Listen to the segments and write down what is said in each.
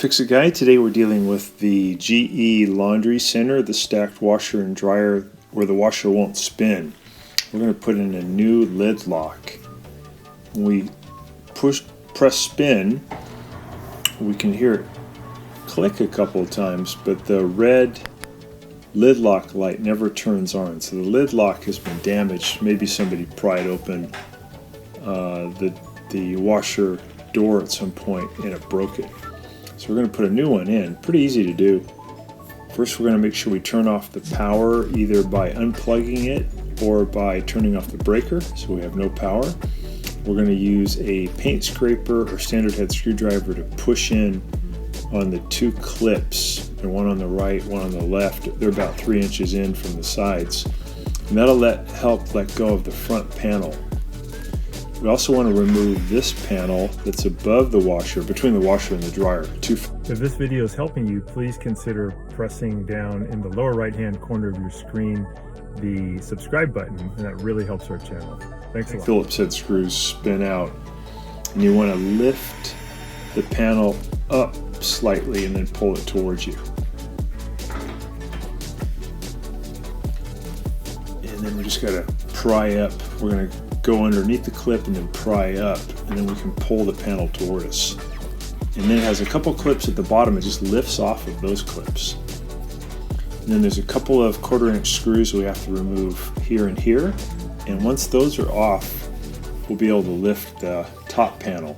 Fix-It Guy. Today we're dealing with the GE Laundry Center, the stacked washer and dryer where the washer won't spin. We're going to put in a new lid lock. When we press spin, we can hear it click a couple of times, but the red lid lock light never turns on. So the lid lock has been damaged. Maybe somebody pried open the washer door at some point and it broke it. So we're going to put a new one in. Pretty easy to do. First we're going to make sure we turn off the power either by unplugging it or by turning off the breaker so we have no power. We're going to use a paint scraper or standard head screwdriver to push in on the two clips. They're one on the right, one on the left. They're about 3 inches in from the sides. And that'll help let go of the front panel. We also want to remove this panel that's above the washer, between the washer and the dryer. If this video is helping you, please consider pressing down in the lower right hand corner of your screen the subscribe button, and that really helps our channel. Thanks a lot. Phillips head screws spin out, and you want to lift the panel up slightly and then pull it towards you. And then we just got to pry up. We're going to go underneath the clip and then pry up, and then we can pull the panel toward us. And then it has a couple clips at the bottom. It just lifts off of those clips. And then there's a couple of 1/4 inch screws we have to remove here and here. And once those are off, we'll be able to lift the top panel.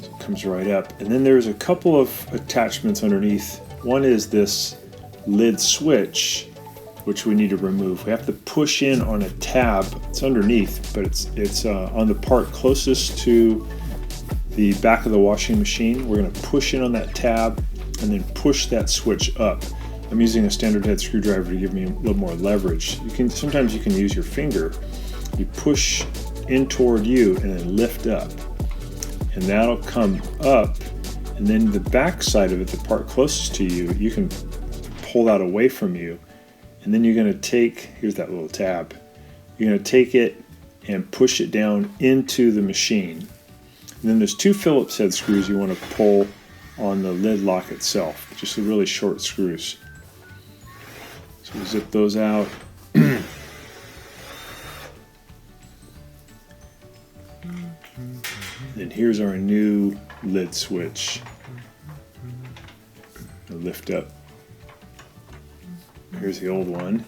So it comes right up. And then there's a couple of attachments underneath. One is this lid switch, which we need to remove. We have to push in on a tab. It's underneath, but it's on the part closest to the back of the washing machine. We're going to push in on that tab and then push that switch up. I'm using a standard head screwdriver to give me a little more leverage. Sometimes you can use your finger. You push in toward you and then lift up, and that'll come up. And then the back side of it, the part closest to you, you can pull that away from you. And then you're going to take, here's that little tab, you're going to take it and push it down into the machine. And then there's two Phillips head screws you want to pull on the lid lock itself, just the really short screws. So we zip those out. And here's our new lid switch. I'll lift up. Here's the old one,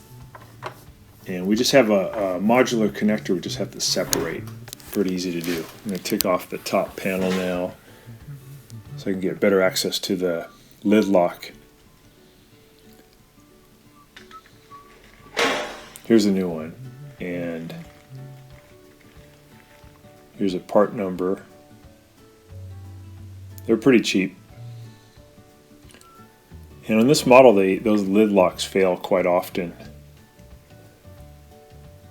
and we just have a modular connector we just have to separate. Pretty easy to do. I'm going to take off the top panel now so I can get better access to the lid lock. Here's a new one, and here's a part number. They're pretty cheap. And on this model, those lid locks fail quite often.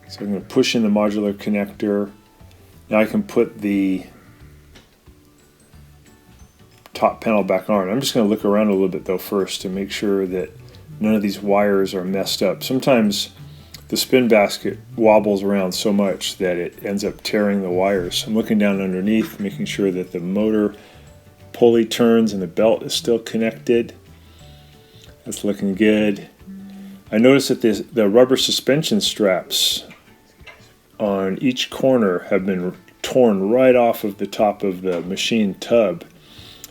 So I'm going to push in the modular connector. Now I can put the top panel back on. I'm just going to look around a little bit though first to make sure that none of these wires are messed up. Sometimes the spin basket wobbles around so much that it ends up tearing the wires. I'm looking down underneath, making sure that the motor pulley turns and the belt is still connected. That's looking good. I noticed that the rubber suspension straps on each corner have been torn right off of the top of the machine tub.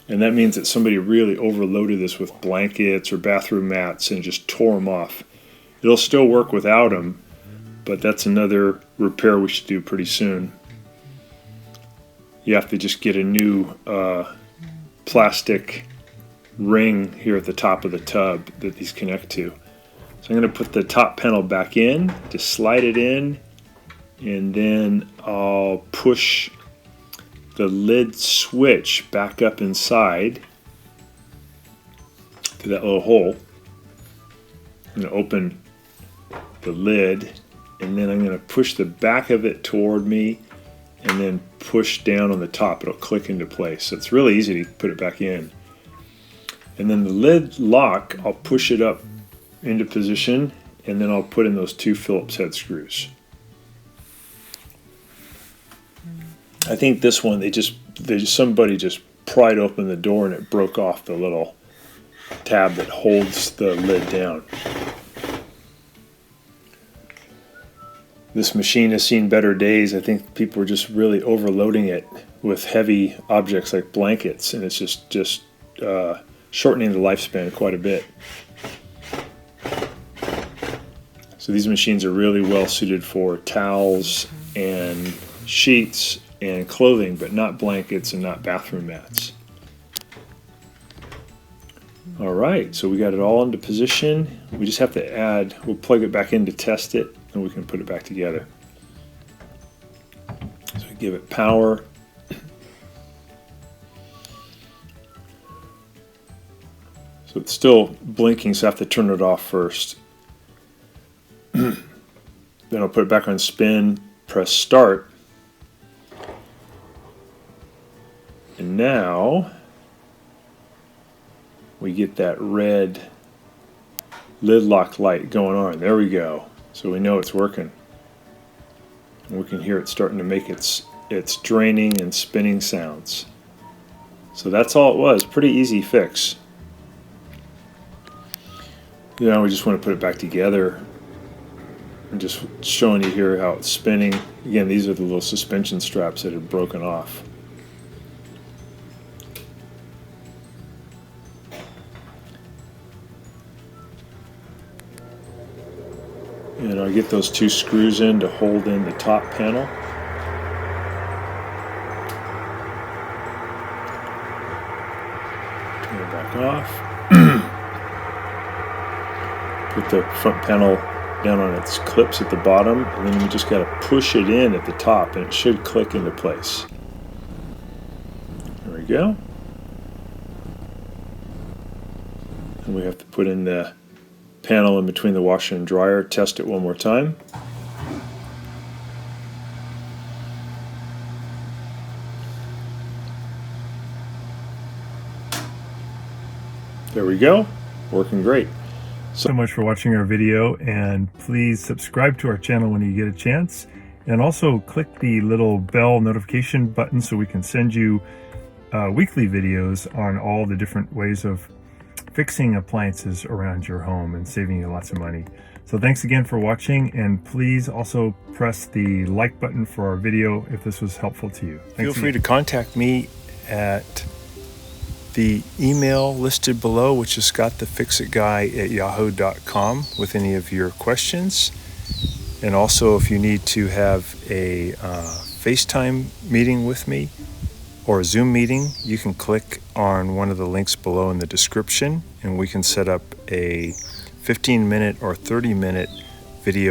And that means that somebody really overloaded this with blankets or bathroom mats and just tore them off. It'll still work without them, but that's another repair we should do pretty soon. You have to just get a new plastic ring here at the top of the tub that these connect to. So I'm going to put the top panel back in, just slide it in, and then I'll push the lid switch back up inside to that little hole. I'm going to open the lid, and then I'm going to push the back of it toward me and then push down on the top. It'll click into place. So it's really easy to put it back in. And then the lid lock, I'll push it up into position, and then I'll put in those two Phillips head screws. I think this one, somebody just pried open the door and it broke off the little tab that holds the lid down. This machine has seen better days. I think people are just really overloading it with heavy objects like blankets, and it's just shortening the lifespan quite a bit. So these machines are really well suited for towels and sheets and clothing, but not blankets and not bathroom mats. All right, so we got it all into position. We just have to add, we'll plug it back in to test it, and we can put it back together. So give it power. So it's still blinking, so I have to turn it off first. Then I'll put it back on spin, press start. And now we get that red lid lock light going on. There we go. So we know it's working. And we can hear it starting to make its draining and spinning sounds. So that's all it was. Pretty easy fix. Now we just want to put it back together. I'm just showing you here how it's spinning. Again, these are the little suspension straps that had broken off. And I'll get those two screws in to hold in the top panel. Turn it back off. Put the front panel down on its clips at the bottom, and then we just got to push it in at the top and it should click into place. There we go. And we have to put in the panel in between the washer and dryer, test it one more time. There we go, working great. So much for watching our video, and please subscribe to our channel when you get a chance, and also click the little bell notification button so we can send you weekly videos on all the different ways of fixing appliances around your home and saving you lots of money. So thanks again for watching, and please also press the like button for our video if this was helpful to you. Feel free to contact me at the email listed below, which is scottthefixitguy@yahoo.com, with any of your questions. And also, if you need to have a FaceTime meeting with me or a Zoom meeting, you can click on one of the links below in the description, and we can set up a 15-minute or 30-minute video